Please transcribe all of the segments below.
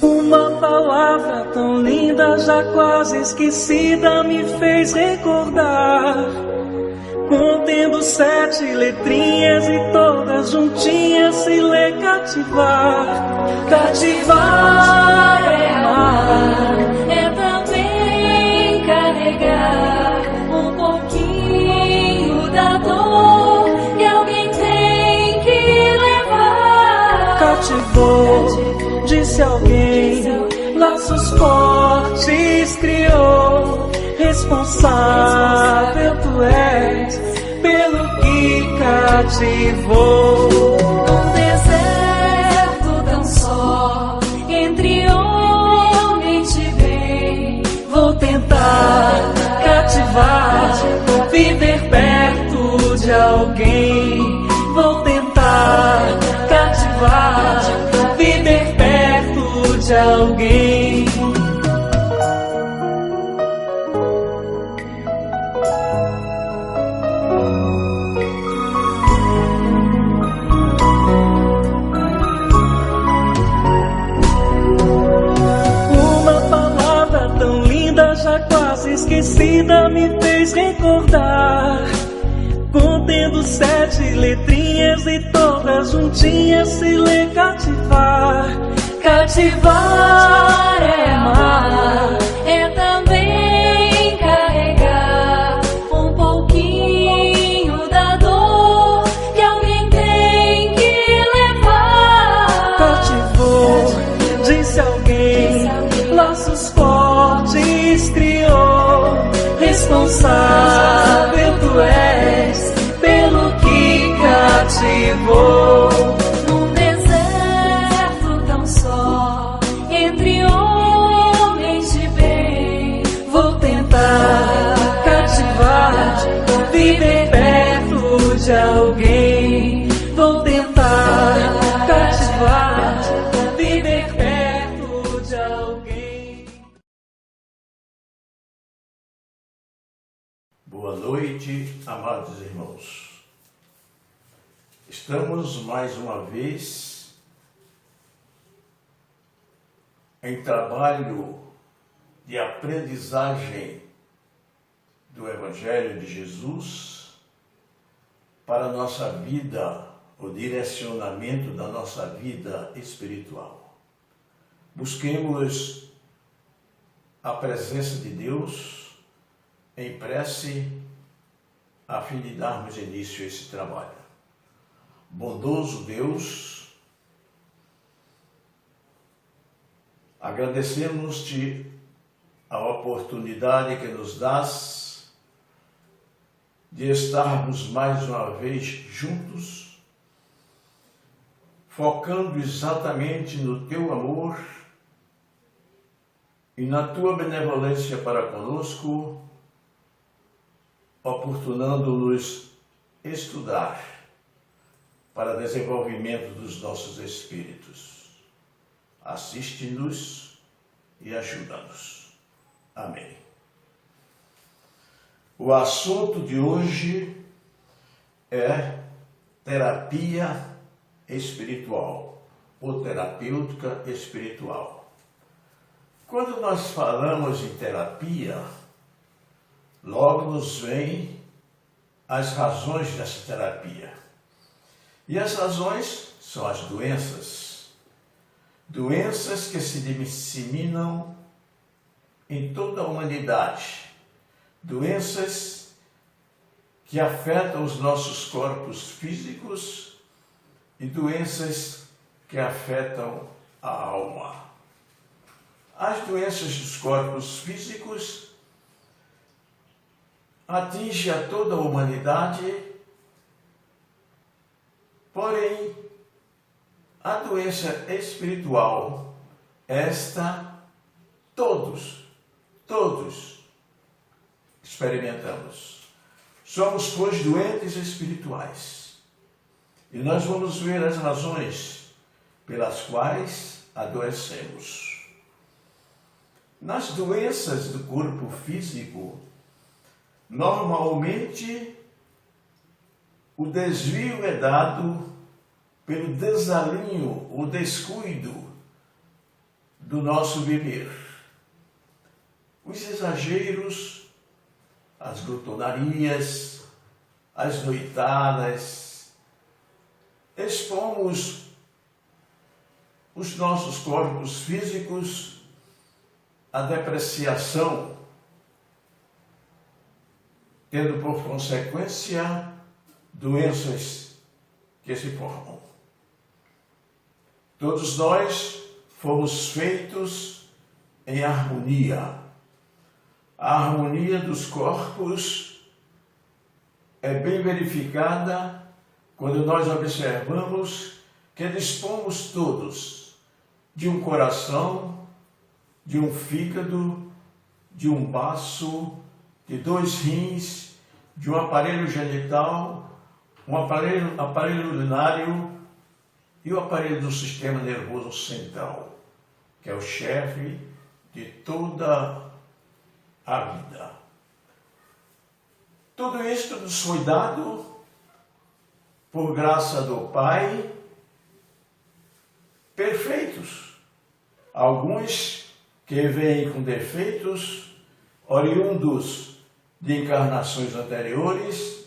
Uma palavra tão linda, já quase esquecida, me fez recordar. Contendo 7 letrinhas e todas juntinhas se lê cativar. Cativar é amar, é também carregar um pouquinho da dor que alguém tem que levar. Cativou, disse alguém, laços fortes criou. Responsável tu és pelo que cativou. Num deserto tão só, entre homens te bem, vou tentar cativar, viver perto de alguém. Vou tentar cativar, viver perto de alguém. Esquecida me fez recordar. Contendo 7 letrinhas e todas juntinhas se lê cativar. Cativar é amar, é também carregar um pouquinho da dor que alguém tem que levar. Cativou, disse alguém, laços fortes criou. Responsável tu és pelo que cativou. Num deserto tão só, entre homens de bem, vou tentar cativar, viver perto de alguém. Vou tentar cativar, viver perto de alguém. Boa noite, amados irmãos. Estamos mais uma vez em trabalho de aprendizagem do Evangelho de Jesus para a nossa vida, o direcionamento da nossa vida espiritual. Busquemos a presença de Deus em prece, a fim de darmos início a esse trabalho. Bondoso Deus, agradecemos-te a oportunidade que nos dás de estarmos mais uma vez juntos, focando exatamente no teu amor e na tua benevolência para conosco, oportunando-nos estudar para desenvolvimento dos nossos espíritos. Assiste-nos e ajuda-nos. Amém. O assunto de hoje é terapia espiritual, ou terapêutica espiritual. Quando nós falamos em terapia, logo nos vêm as razões dessa terapia. E as razões são as doenças. Doenças que se disseminam em toda a humanidade. Doenças que afetam os nossos corpos físicos e doenças que afetam a alma. As doenças dos corpos físicos atinge a toda a humanidade, porém, a doença espiritual, esta todos experimentamos. Somos, pois, doentes espirituais. E nós vamos ver as razões pelas quais adoecemos. Nas doenças do corpo físico, normalmente o desvio é dado pelo desalinho ou descuido do nosso viver. Os exageros, as glutonarias, as noitadas, expomos os nossos corpos físicos à depreciação, tendo por consequência doenças que se formam. Todos nós fomos feitos em harmonia. A harmonia dos corpos é bem verificada quando nós observamos que dispomos todos de um coração, de um fígado, de um baço, de 2 rins, de um aparelho genital, um aparelho urinário e o aparelho do sistema nervoso central, que é o chefe de toda a vida. Tudo isto nos foi dado por graça do Pai, perfeitos. Alguns que vêm com defeitos, oriundos de encarnações anteriores,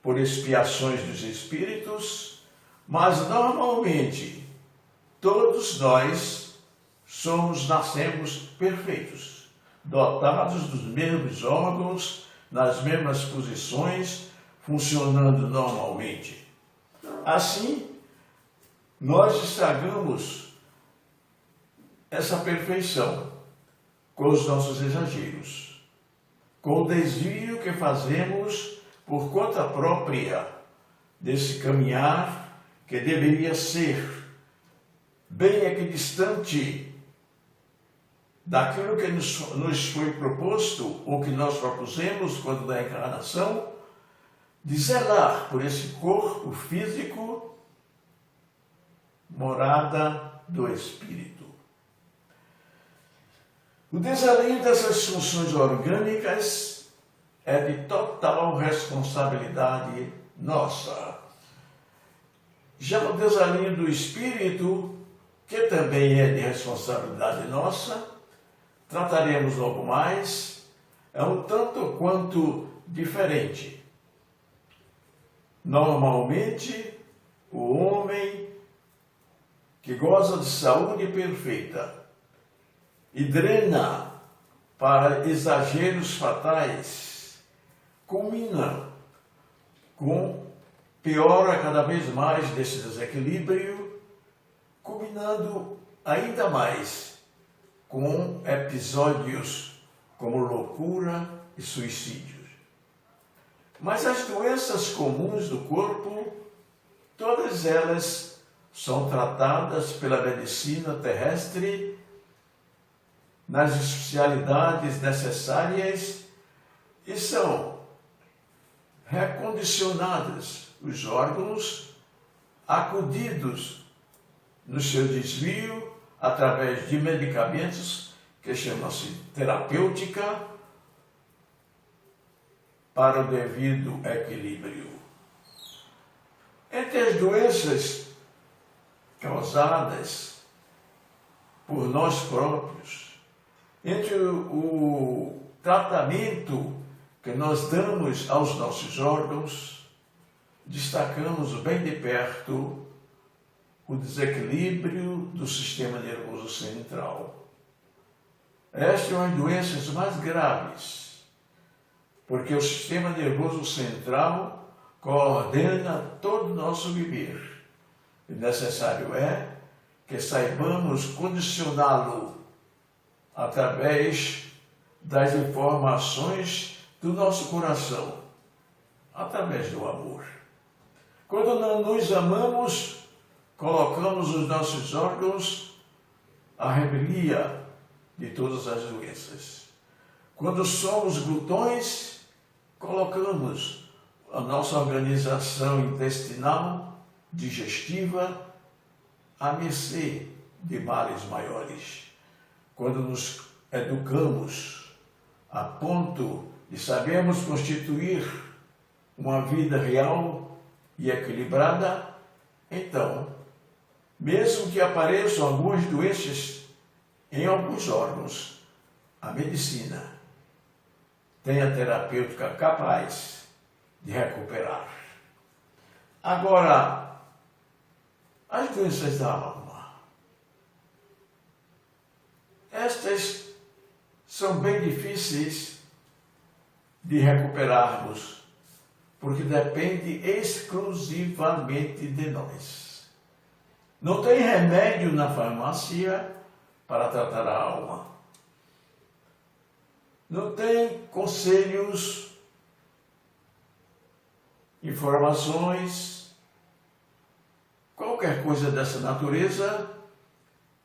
por expiações dos espíritos, mas normalmente todos nós nascemos perfeitos, dotados dos mesmos órgãos, nas mesmas posições, funcionando normalmente. Assim, nós estragamos essa perfeição com os nossos exageros, com o desvio que fazemos por conta própria desse caminhar que deveria ser bem equidistante daquilo que nos foi proposto, ou que nós propusemos quando da encarnação, de zelar por esse corpo físico, morada do Espírito. O desalinho dessas funções orgânicas é de total responsabilidade nossa. Já o desalinho do espírito, que também é de responsabilidade nossa, trataremos logo mais, é um tanto quanto diferente. Normalmente, o homem que goza de saúde perfeita e drena para exageros fatais, culmina piora cada vez mais desse desequilíbrio, culminando ainda mais com episódios como loucura e suicídios. Mas as doenças comuns do corpo, todas elas são tratadas pela medicina terrestre nas especialidades necessárias e são recondicionadas os órgãos, acudidos no seu desvio através de medicamentos que chamam-se terapêutica para o devido equilíbrio. Entre as doenças causadas por nós próprios, entre o tratamento que nós damos aos nossos órgãos, destacamos bem de perto o desequilíbrio do sistema nervoso central. Esta é uma das doenças mais graves, porque o sistema nervoso central coordena todo o nosso viver. E necessário é que saibamos condicioná-lo através das informações do nosso coração, através do amor. Quando não nos amamos, colocamos os nossos órgãos à revelia de todas as doenças. Quando somos glutões, colocamos a nossa organização intestinal, digestiva, à mercê de males maiores. Quando nos educamos a ponto de sabermos constituir uma vida real e equilibrada, então, mesmo que apareçam algumas doenças em alguns órgãos, a medicina tem a terapêutica capaz de recuperar. Agora, as doenças da alma, estas são bem difíceis de recuperarmos, porque depende exclusivamente de nós. Não tem remédio na farmácia para tratar a alma. Não tem conselhos, informações, qualquer coisa dessa natureza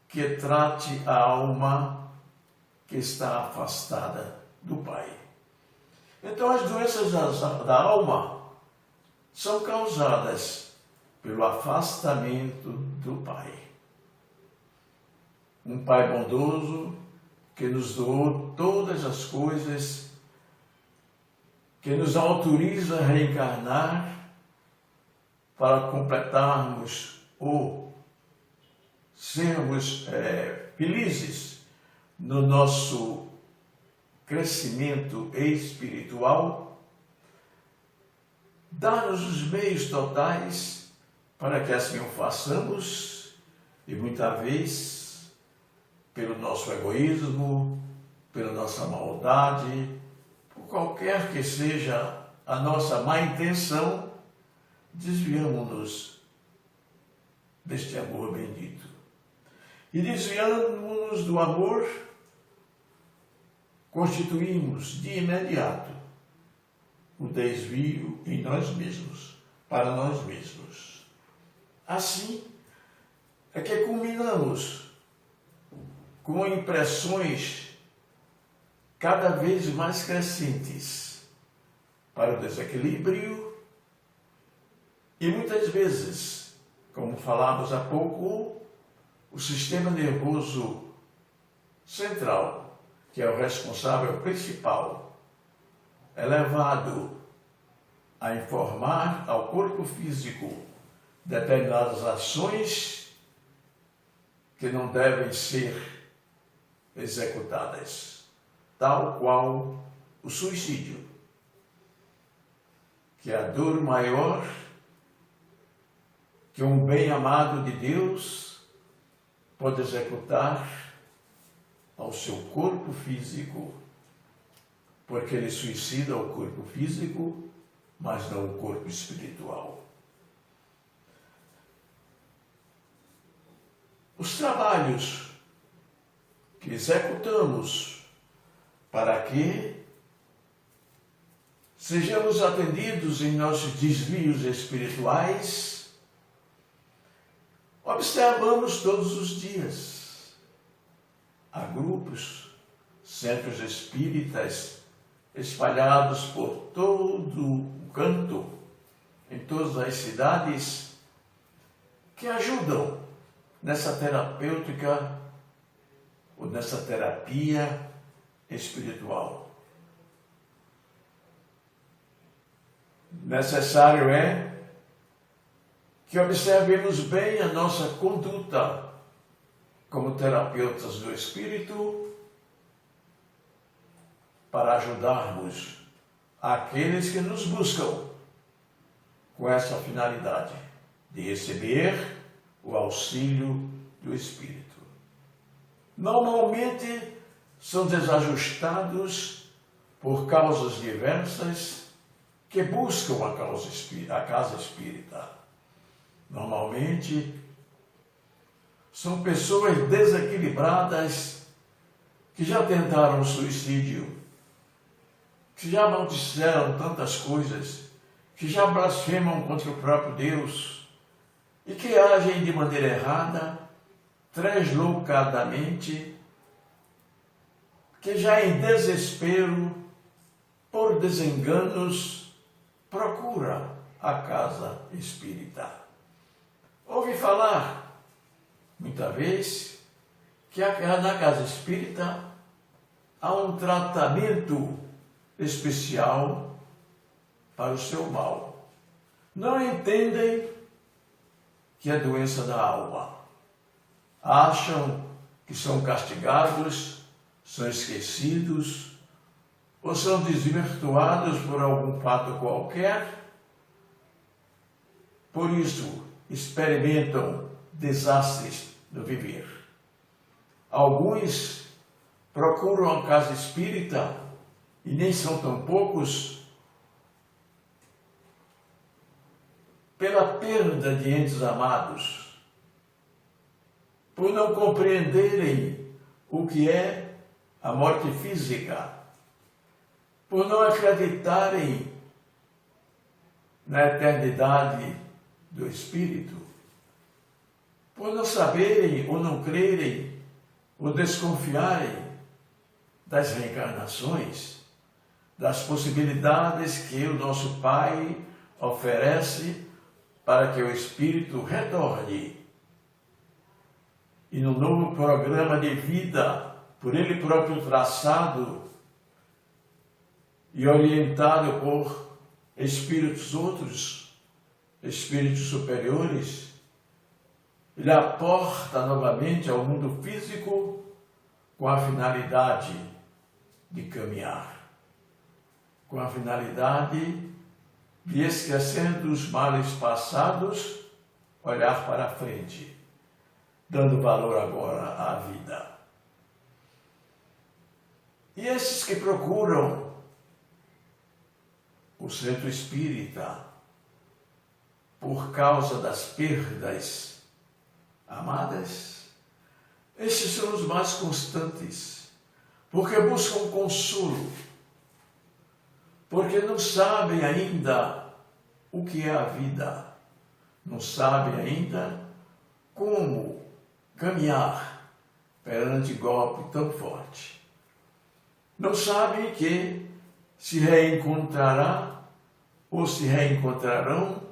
que trate a alma que está afastada do Pai. Então, as doenças da alma são causadas pelo afastamento do Pai. Um Pai bondoso que nos doou todas as coisas, que nos autoriza a reencarnar para completarmos ou sermos felizes no nosso crescimento espiritual, dá-nos os meios totais para que assim o façamos, e muitas vezes, pelo nosso egoísmo, pela nossa maldade, por qualquer que seja a nossa má intenção, desviamos-nos deste amor bendito. E desviando-nos do amor, constituímos de imediato o desvio em nós mesmos, para nós mesmos. Assim é que culminamos com impressões cada vez mais crescentes para o desequilíbrio e muitas vezes, como falamos há pouco, o sistema nervoso central, que é o responsável principal, é levado a informar ao corpo físico determinadas ações que não devem ser executadas, tal qual o suicídio, que é a dor maior que um bem-amado de Deus pode executar ao seu corpo físico, porque ele suicida o corpo físico, mas não o corpo espiritual. Os trabalhos que executamos para que sejamos atendidos em nossos desvios espirituais, observamos todos os dias. Há grupos, centros espíritas espalhados por todo o canto, em todas as cidades, que ajudam nessa terapêutica ou nessa terapia espiritual. Necessário é que observemos bem a nossa conduta como terapeutas do espírito para ajudarmos aqueles que nos buscam com essa finalidade de receber o auxílio do espírito. Normalmente são desajustados por causas diversas que buscam a casa espírita. Normalmente são pessoas desequilibradas que já tentaram o suicídio, que já maldisseram tantas coisas, que já blasfemam contra o próprio Deus e que agem de maneira errada, deslocadamente, que já em desespero, por desenganos, procura a casa espírita. Ouvi falar, muita vez, que na casa espírita há um tratamento especial para o seu mal. Não entendem que é doença da alma. Acham que são castigados, são esquecidos, ou são desvirtuados por algum fato qualquer. Por isso, experimentam desastres no viver. Alguns procuram a casa espírita, e nem são tão poucos, pela perda de entes amados, por não compreenderem o que é a morte física, por não acreditarem na eternidade do Espírito, por não saberem ou não crerem ou desconfiarem das reencarnações, das possibilidades que o nosso Pai oferece para que o Espírito retorne e no novo programa de vida, por Ele próprio traçado e orientado por espíritos outros, espíritos superiores, Ele aporta novamente ao mundo físico com a finalidade de caminhar, com a finalidade de, esquecendo os males passados, olhar para a frente, dando valor agora à vida. E esses que procuram o centro espírita por causa das perdas amadas, esses são os mais constantes, porque buscam consolo, porque não sabem ainda o que é a vida, não sabem ainda como caminhar perante golpe tão forte. Não sabem que se reencontrará ou se reencontrarão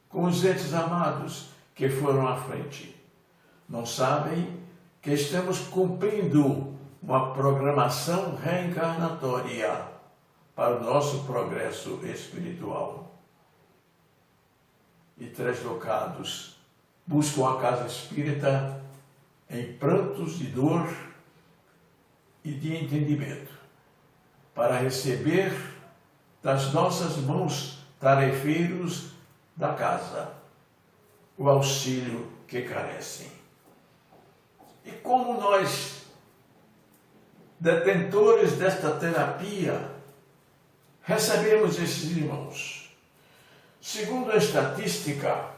com os entes amados que foram à frente. Não sabem que estamos cumprindo uma programação reencarnatória para o nosso progresso espiritual. E translocados buscam a casa espírita em prantos de dor e de entendimento, para receber das nossas mãos tarefeiros da casa o auxílio que carecem. E como nós, detentores desta terapia, recebemos esses irmãos? Segundo a estatística,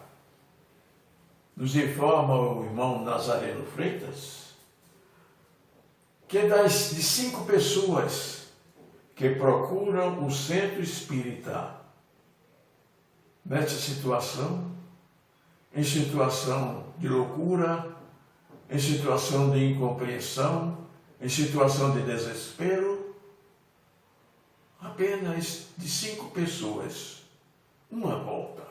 nos informa o irmão Nazareno Freitas, que de 5 pessoas que procuram o centro espírita nessa situação, em situação de loucura, em situação de incompreensão, em situação de desespero, apenas de 5 pessoas, uma volta.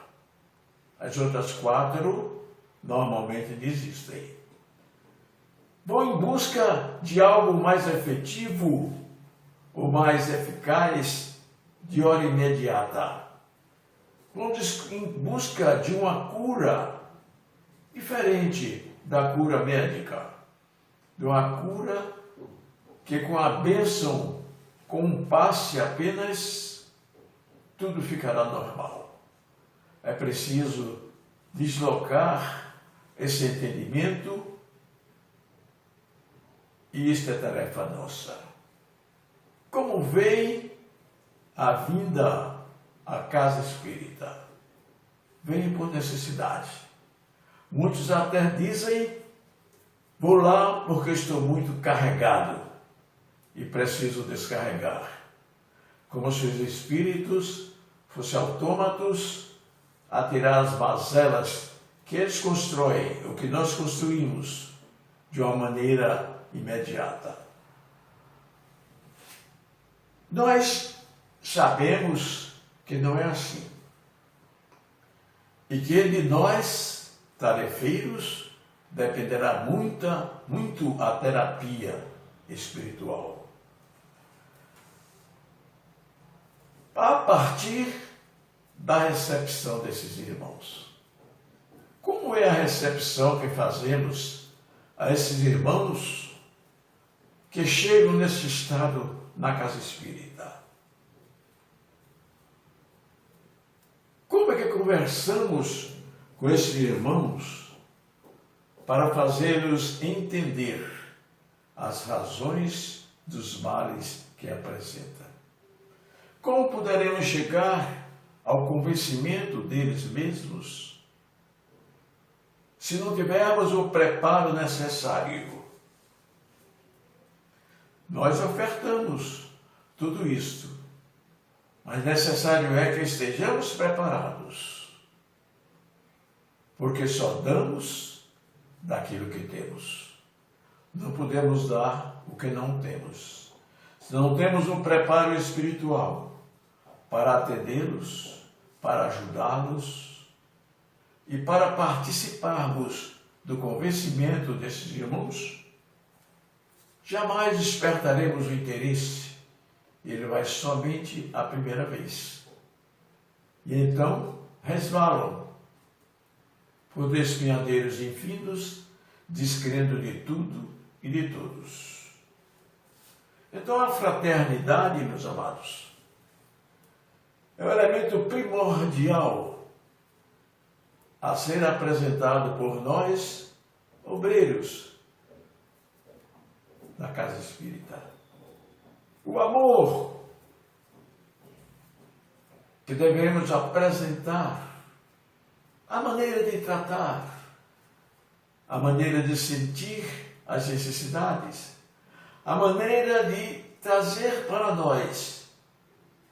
As outras 4 normalmente desistem. Vão em busca de algo mais efetivo ou mais eficaz de hora imediata. Vão em busca de uma cura diferente da cura médica, de uma cura que com a bênção, com um passe apenas, tudo ficará normal. É preciso deslocar esse entendimento e esta é tarefa nossa. Como vem a vinda à casa espírita? Vem por necessidade. Muitos até dizem, vou lá porque estou muito carregado e preciso descarregar. Como se os espíritos fossem autômatos a tirar as mazelas que eles constroem, o que nós construímos, de uma maneira imediata. Nós sabemos que não é assim. E que de nós, tarefeiros, dependerá muito a terapia espiritual. a partir da recepção desses irmãos. Como é a recepção que fazemos a esses irmãos que chegam nesse estado na casa espírita? Como é que conversamos com esses irmãos para fazê-los entender as razões dos males que apresenta? Como poderemos chegar ao convencimento deles mesmos se não tivermos o preparo necessário? Nós ofertamos tudo isto, mas necessário é que estejamos preparados, porque só damos daquilo que temos. Não podemos dar o que não temos. Se não temos um preparo espiritual para atendê-los, para ajudá-los e para participarmos do convencimento desses irmãos, jamais despertaremos o interesse. Ele vai somente a primeira vez. E então resvalam por despenhadeiros infindos, descrendo de tudo e de todos. Então a fraternidade, meus amados, é o elemento primordial a ser apresentado por nós, obreiros da casa espírita. O amor que devemos apresentar, a maneira de tratar, a maneira de sentir as necessidades, a maneira de trazer para nós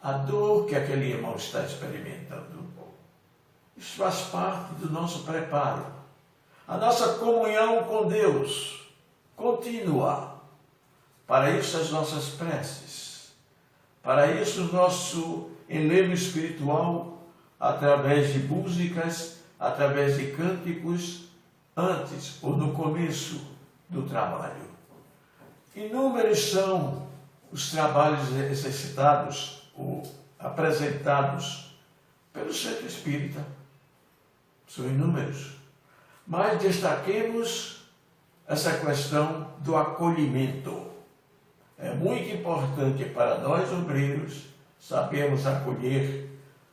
a dor que aquele irmão está experimentando. Isso faz parte do nosso preparo, a nossa comunhão com Deus contínua. Para isso as nossas preces, para isso o nosso enlevo espiritual, através de músicas, através de cânticos, antes ou no começo do trabalho. Inúmeros são os trabalhos exercitados ou apresentados pelo Centro Espírita. São inúmeros. Mas destaquemos essa questão do acolhimento. É muito importante para nós, obreiros, sabermos acolher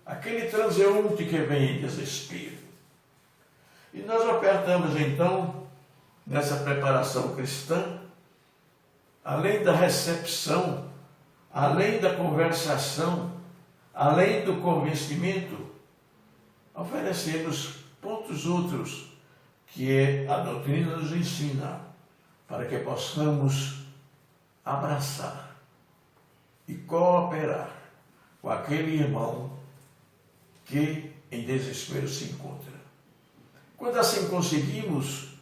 aquele transeunte que vem em desespero. E nós ofertamos, então, nessa preparação cristã, além da recepção, além da conversação, além do convencimento, oferecemos pontos outros que a doutrina nos ensina, para que possamos abraçar e cooperar com aquele irmão que em desespero se encontra. Quando assim conseguimos,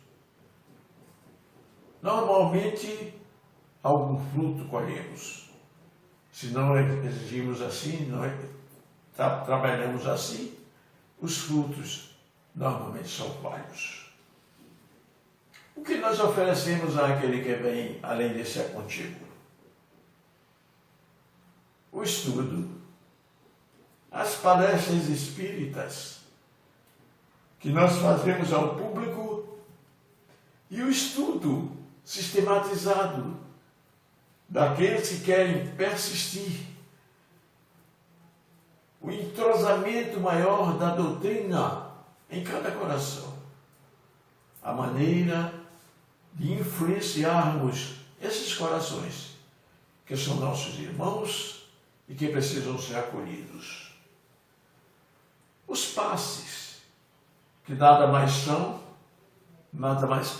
normalmente algum fruto colhemos. Se não exigimos assim, não trabalhamos assim, os frutos normalmente são falhos. O que nós oferecemos àquele que vem além desse aconchego? O estudo, as palestras espíritas que nós fazemos ao público e o estudo sistematizado daqueles que querem persistir, o entrosamento maior da doutrina em cada coração, a maneira de influenciarmos esses corações, que são nossos irmãos e que precisam ser acolhidos. Os passes, que nada mais são, nada mais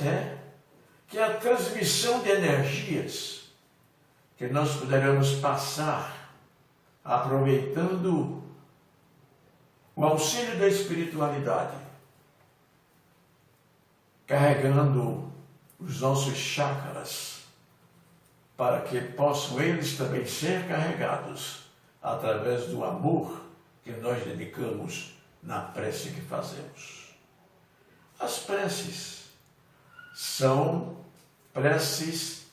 que a transmissão de energias que nós poderemos passar aproveitando o auxílio da espiritualidade, carregando os nossos chakras, para que possam eles também ser carregados através do amor que nós dedicamos na prece que fazemos. As preces são preces,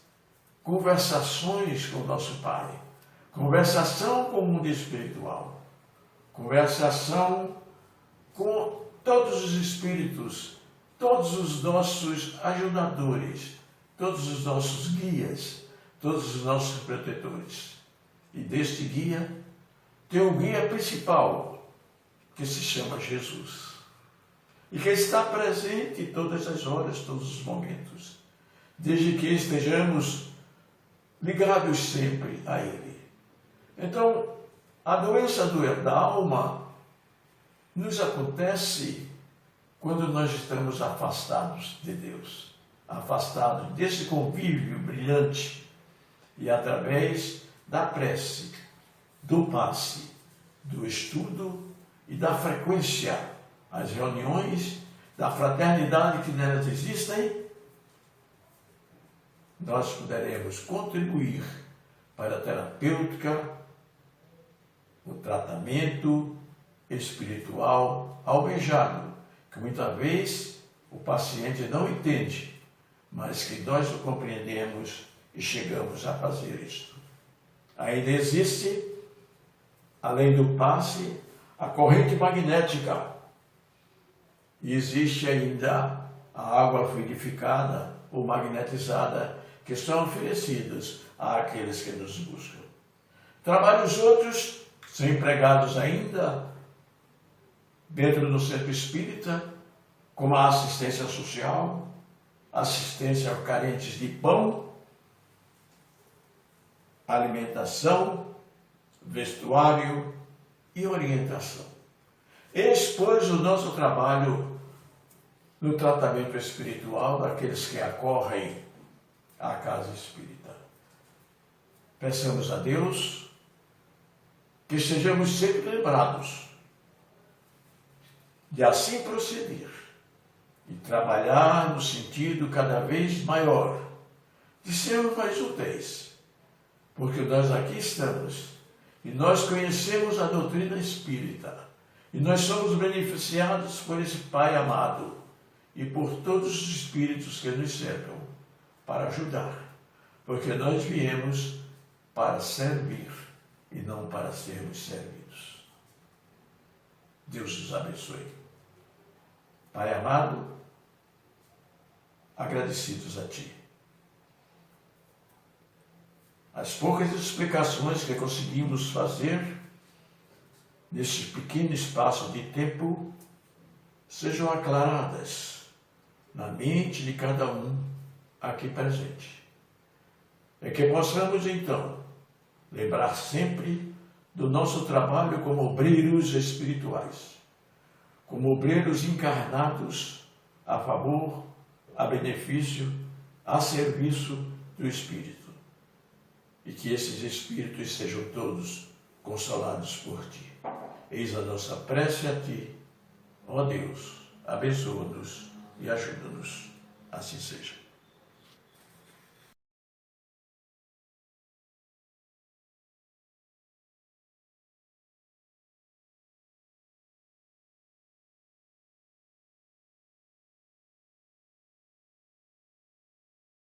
conversações com o nosso Pai, conversação com o mundo espiritual, conversação com todos os espíritos, todos os nossos ajudadores, todos os nossos guias, todos os nossos protetores. E deste guia, tem um guia principal, que se chama Jesus, e que está presente em todas as horas, todos os momentos, desde que estejamos ligados sempre a Ele. Então, a doença da alma nos acontece quando nós estamos afastados de Deus, afastados desse convívio brilhante, e através da prece, do passe, do estudo e da frequência, as reuniões da fraternidade que nelas existem, nós poderemos contribuir para a terapêutica, o tratamento espiritual almejado, que muitas vezes o paciente não entende, mas que nós o compreendemos e chegamos a fazer isto. Ainda existe, além do passe, a corrente magnética. E existe ainda a água fluidificada ou magnetizada, que são oferecidos àqueles que nos buscam. Trabalhos outros são empregados ainda dentro do centro espírita, como a assistência social, assistência aos carentes de pão, alimentação, vestuário e orientação. Eis, pois, o nosso trabalho no tratamento espiritual daqueles que acorrem à casa espírita. Peçamos a Deus que estejamos sempre lembrados de assim proceder e trabalhar no sentido cada vez maior de sermos mais úteis, porque nós aqui estamos e nós conhecemos a doutrina espírita e nós somos beneficiados por esse Pai amado e por todos os espíritos que nos cercam para ajudar, porque nós viemos para servir e não para sermos servidos. Deus nos abençoe. Pai amado, agradecidos a Ti. As poucas explicações que conseguimos fazer nesse pequeno espaço de tempo sejam aclaradas na mente de cada um aqui presente. É que possamos, então, lembrar sempre do nosso trabalho como obreiros espirituais, como obreiros encarnados a favor, a benefício, a serviço do Espírito. E que esses Espíritos sejam todos consolados por Ti. Eis a nossa prece a Ti, ó Deus, abençoa-nos e ajuda-nos. Assim seja.